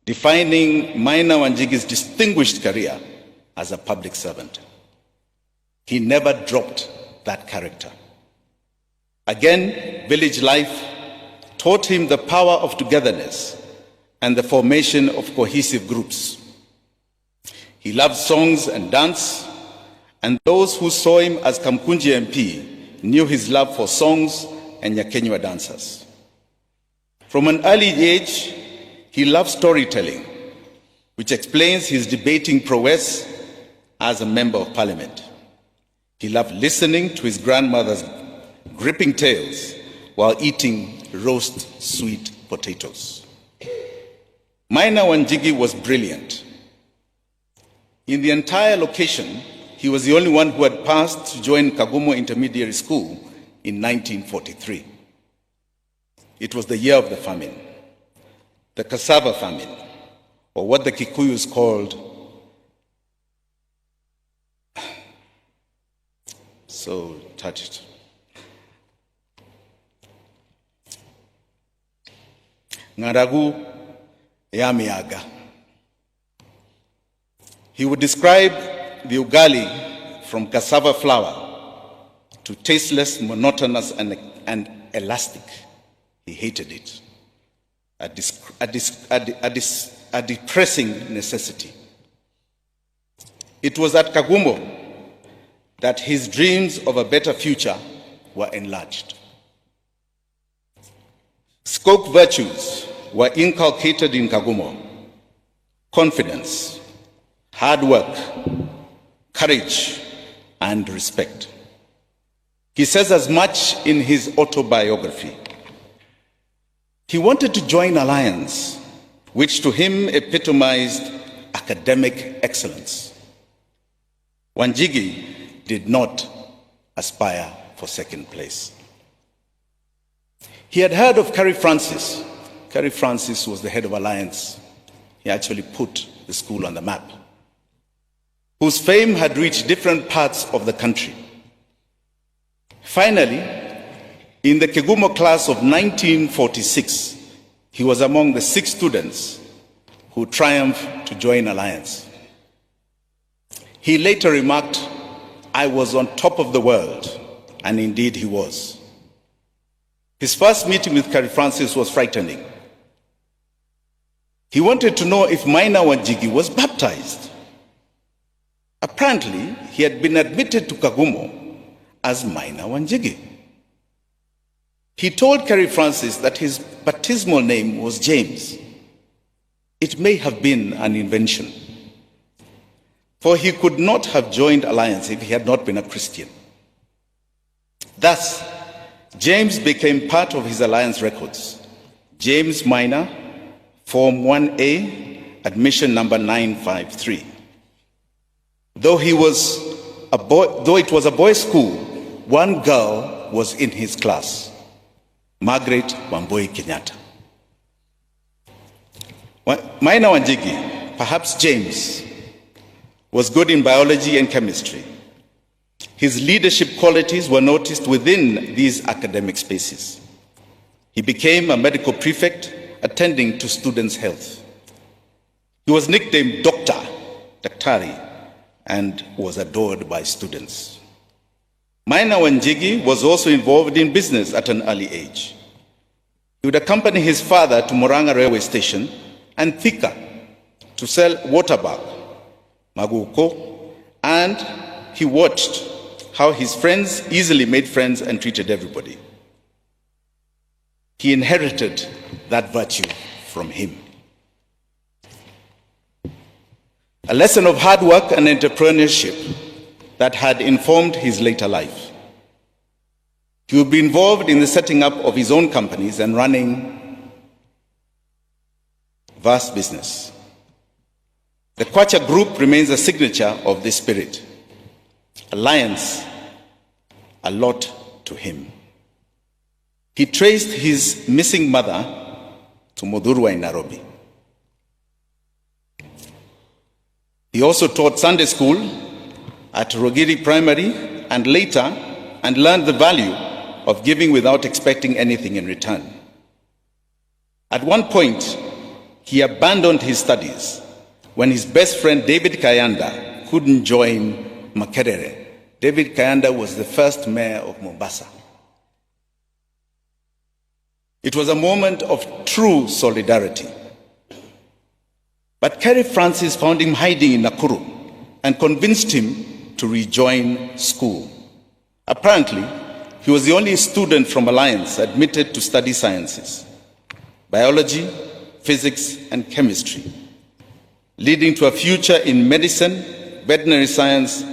defining Maina Wanjigi's distinguished career as a public servant. He never dropped that character. Again, village life taught him the power of togetherness and the formation of cohesive groups. He loved songs and dance, and those who saw him as Kamkunji MP knew his love for songs and Nyakenywa dancers. From an early age, he loved storytelling, which explains his debating prowess as a member of parliament. He loved listening to his grandmother's gripping tales while eating roast sweet potatoes. Maina Wanjigi was brilliant. In the entire location, he was the only one who had passed to join Kagumo Intermediary School in 1943. It was the year of the famine, the cassava famine, or what the Kikuyus called, so touched, ngaragu yamiaga. He would describe the ugali from cassava flour to tasteless, monotonous, and elastic. He hated it. A depressing necessity. It was at Kagumo that his dreams of a better future were enlarged. Skoke virtues were inculcated in Kagumo: confidence, hard work, courage, and respect. He says as much in his autobiography. He wanted to join Alliance, which to him epitomized academic excellence. Wanjigi did not aspire for second place. He had heard of Carrie Francis. Carrie Francis was the head of Alliance. He actually put the school on the map, whose fame had reached different parts of the country. Finally, in the Kegumo class of 1946, he was among the 6 students who triumphed to join Alliance. He later remarked, "I was on top of the world," and indeed he was. His first meeting with Carrie Francis was frightening. He wanted to know if Maina Wanjigi was baptized. Apparently, he had been admitted to Kagumo as Maina Wanjigi. He told Carrie Francis that his baptismal name was James. It may have been an invention, for he could not have joined Alliance if he had not been a Christian. Thus, James became part of his Alliance records. James Maina, Form 1A, admission number 953. Though it was a boys' school, one girl was in his class, Margaret Wambui Kenyatta. Maina Wanjigi, perhaps James, was good in biology and chemistry. His leadership qualities were noticed within these academic spaces. He became a medical prefect, attending to students' health. He was nicknamed Dr. Daktari, and was adored by students. Maina Wanjigi was also involved in business at an early age. He would accompany his father to Murang'a railway station and Thika to sell water bag, maguko, and he watched how his friends easily made friends and treated everybody. He inherited that virtue from him. A lesson of hard work and entrepreneurship that had informed his later life. He would be involved in the setting up of his own companies and running vast business. The Kwacha Group remains a signature of this spirit. Alliance, a lot to him. He traced his missing mother to Modurwa in Nairobi. He also taught Sunday school at Rogiri Primary and learned the value of giving without expecting anything in return. At one point, he abandoned his studies when his best friend David Kayanda couldn't join Makerere. David Kayanda was the first mayor of Mombasa. It was a moment of true solidarity. But Kerry Francis found him hiding in Nakuru and convinced him to rejoin school. Apparently, he was the only student from Alliance admitted to study sciences, biology, physics, and chemistry, leading to a future in medicine, veterinary science,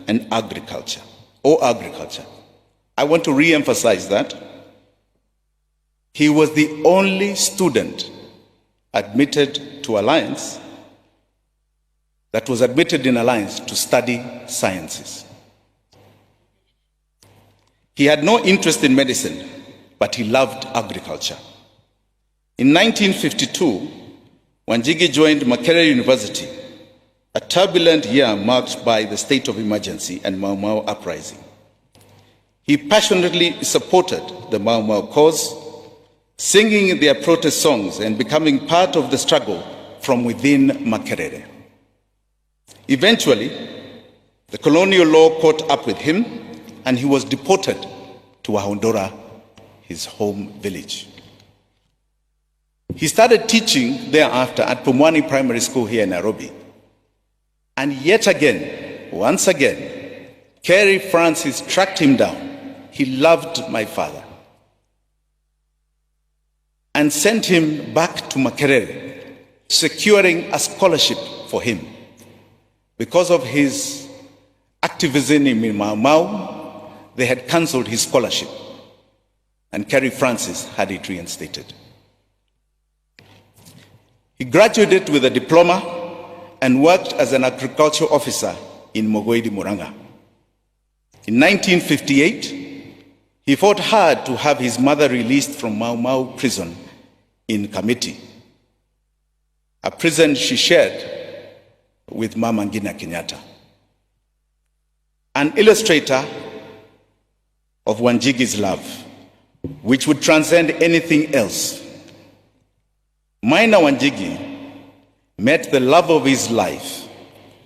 and agriculture. I want to re-emphasize that. He was the only student admitted to Alliance that was admitted in Alliance to study sciences. He had no interest in medicine, but he loved agriculture. In 1952, Wanjigi joined Makerere University, a turbulent year marked by the state of emergency and Mau Mau uprising. He passionately supported the Mau Mau cause, singing their protest songs and becoming part of the struggle from within Makerere. Eventually, the colonial law caught up with him and he was deported to Wahondora, his home village. He started teaching thereafter at Pumwani Primary School here in Nairobi. And yet again, once again, Kerry Francis tracked him down. He loved my father and sent him back to Makerere, securing a scholarship for him. Because of his activism in Mau Mau, they had cancelled his scholarship, and Kerry Francis had it reinstated. He graduated with a diploma and worked as an agricultural officer in Mogoidi, Murang'a. In 1958, he fought hard to have his mother released from Mau Mau prison in Kamiti, a prison she shared with Mama Ngina Kenyatta. An illustrator of Wanjigi's love, which would transcend anything else. Maina Wanjigi met the love of his life,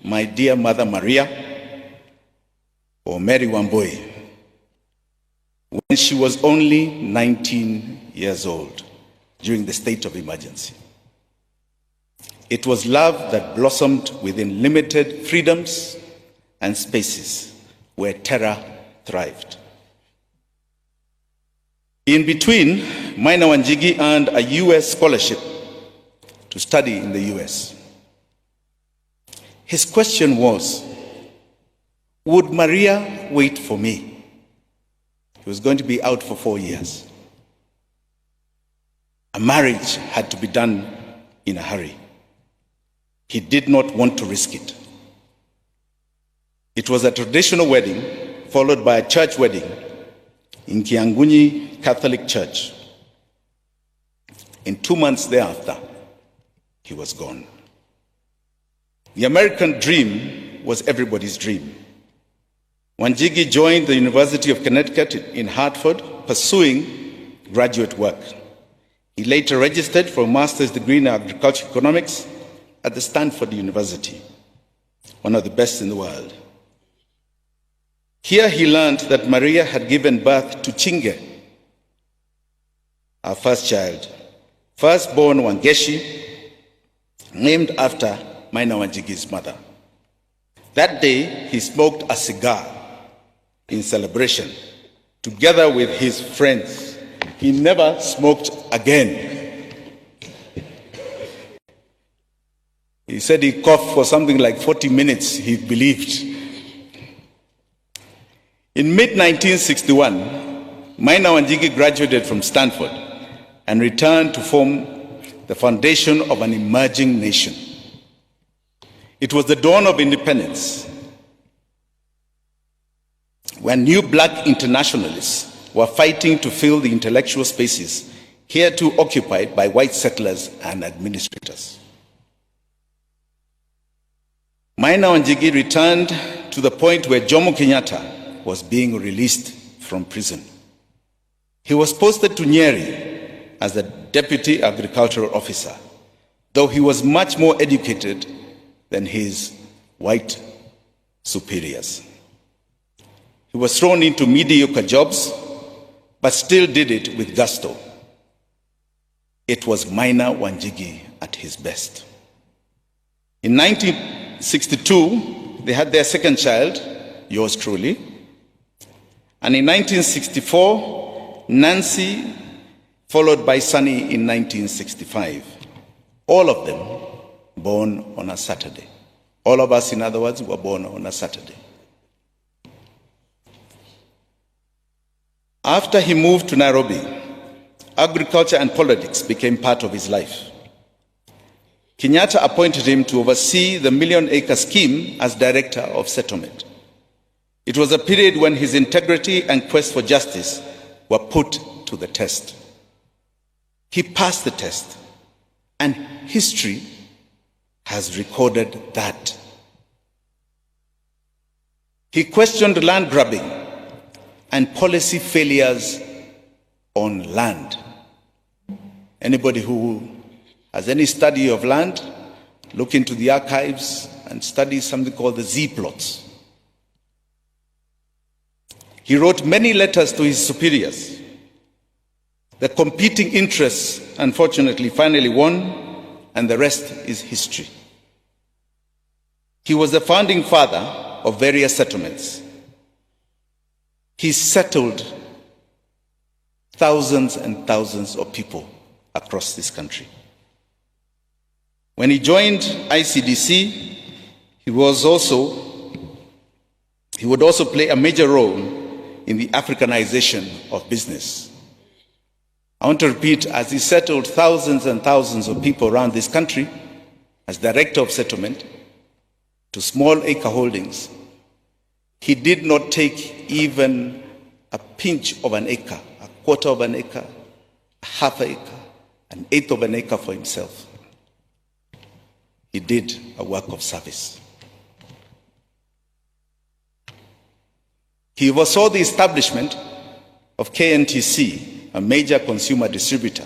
my dear Mother Maria, or Mary Wambui, when she was only 19 years old during the state of emergency. It was love that blossomed within limited freedoms and spaces where terror thrived. In between, Maina Wanjigi earned a US scholarship to study in the US. His question was, would Maria wait for me? He was going to be out for 4 years. A marriage had to be done in a hurry. He did not want to risk it. It was a traditional wedding followed by a church wedding in Kianguni Catholic Church. In 2 months thereafter, he was gone. The American dream was everybody's dream. Wanjigi joined the University of Connecticut in Hartford, pursuing graduate work. He later registered for a master's degree in agricultural economics at the Stanford University, one of the best in the world. Here he learned that Maria had given birth to Chinge, our first child, firstborn Wangeshi, named after Maina Wanjigi's mother. That day, he smoked a cigar in celebration, together with his friends. He never smoked again. He said he coughed for something like 40 minutes, he believed. In mid-1961, Maina Wanjigi graduated from Stanford and returned to form the foundation of an emerging nation. It was the dawn of independence, when new black internationalists were fighting to fill the intellectual spaces hitherto occupied by white settlers and administrators. Maina Wanjigi returned to the point where Jomo Kenyatta was being released from prison. He was posted to Nyeri as the Deputy Agricultural Officer, though he was much more educated than his white superiors. He was thrown into mediocre jobs, but still did it with gusto. It was Maina Wanjigi at his best. In 1962, they had their second child, yours truly. And in 1964, Nancy, followed by Sunny in 1965. All of them born on a Saturday. All of us, in other words, were born on a Saturday. After he moved to Nairobi, agriculture and politics became part of his life. Kenyatta appointed him to oversee the Million Acre Scheme as Director of Settlement. It was a period when his integrity and quest for justice were put to the test. He passed the test, and history has recorded that. He questioned land grabbing and policy failures on land. Anybody who has any study of land, look into the archives and study something called the Z plots. He wrote many letters to his superiors. The competing interests, unfortunately, finally won, and the rest is history. He was the founding father of various settlements. He settled thousands and thousands of people across this country. When he joined ICDC, he would also play a major role in the Africanization of business. I want to repeat, as he settled thousands and thousands of people around this country as Director of Settlement to small acre holdings, he did not take even a pinch of an acre, a quarter of an acre, a half an acre, an eighth of an acre for himself. He did a work of service. He oversaw the establishment of KNTC, a major consumer distributor.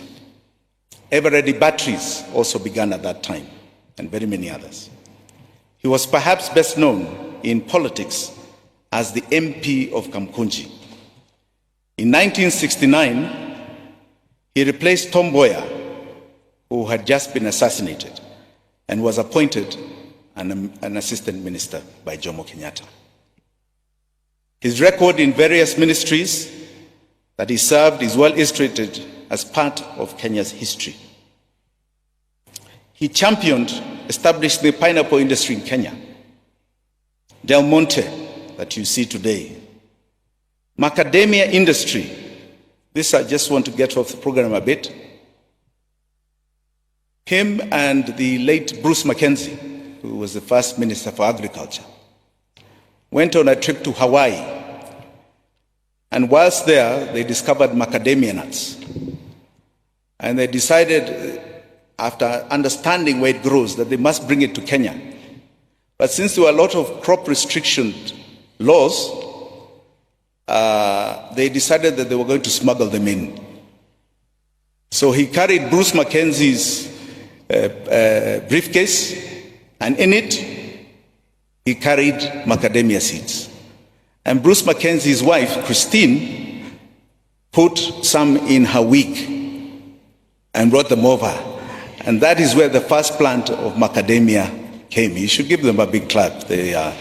Ever-ready batteries also began at that time, and very many others. He was perhaps best known in politics as the MP of Kamkunji. In 1969, he replaced Tom Mboya, who had just been assassinated, and was appointed an assistant minister by Jomo Kenyatta. His record in various ministries that he served is well illustrated as part of Kenya's history. He championed establishing the pineapple industry in Kenya. Del Monte, that you see today. Macadamia industry. This I just want to get off the program a bit. Him and the late Bruce Mackenzie, who was the first Minister for Agriculture, went on a trip to Hawaii. And whilst there, they discovered macadamia nuts. And they decided, after understanding where it grows, that they must bring it to Kenya. But since there were a lot of crop restriction laws, they decided that they were going to smuggle them in. So he carried Bruce Mackenzie's briefcase, and in it, he carried macadamia seeds. And Bruce Mackenzie's wife, Christine, put some in her wig and brought them over. And that is where the first plant of macadamia came. You should give them a big clap. They are.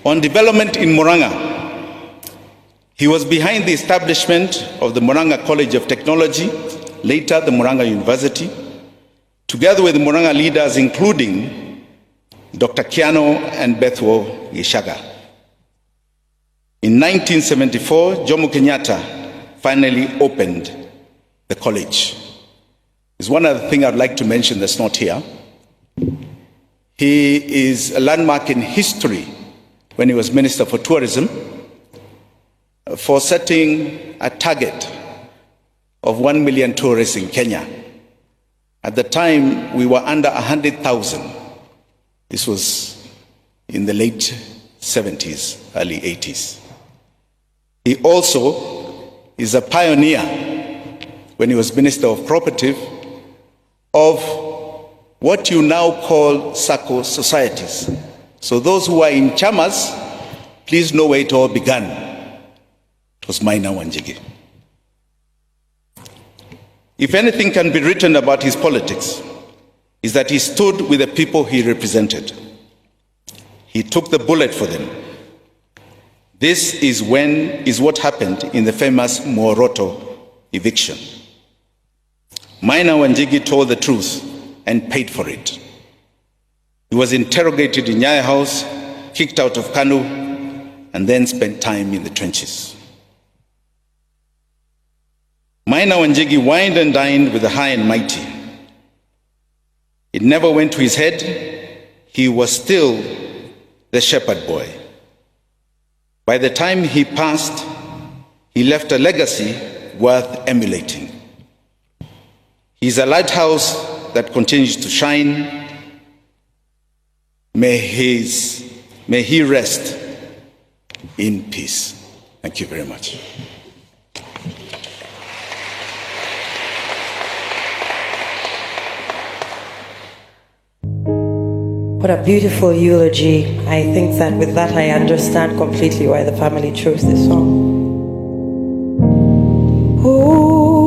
On development in Murang'a, he was behind the establishment of the Murang'a College of Technology, later the Murang'a University, together with the Murang'a leaders including Dr. Kiano and Bethwo Gishaga. In 1974, Jomo Kenyatta finally opened the college. There's one other thing I'd like to mention that's not here. He is a landmark in history when he was Minister for Tourism for setting a target of 1 million tourists in Kenya. At the time, we were under 100,000. This was in the late 70s, early 80s. He also is a pioneer when he was Minister of Property, of what you now call sacco societies. So those who are in chamas, please know where it all began. It was Maina Wanjigi. If anything can be written about his politics, is that he stood with the people he represented. He took the bullet for them. This is what happened in the famous Moroto eviction. Maina Wanjigi told the truth and paid for it. He was interrogated in Nyaya House, kicked out of Kanu, and then spent time in the trenches. Maina Wanjigi wined and dined with the high and mighty. It never went to his head. He was still the shepherd boy. By the time he passed, he left a legacy worth emulating. He's a lighthouse that continues to shine. May he rest in peace. Thank you very much. What a beautiful eulogy. I think that with that I understand completely why the family chose this song.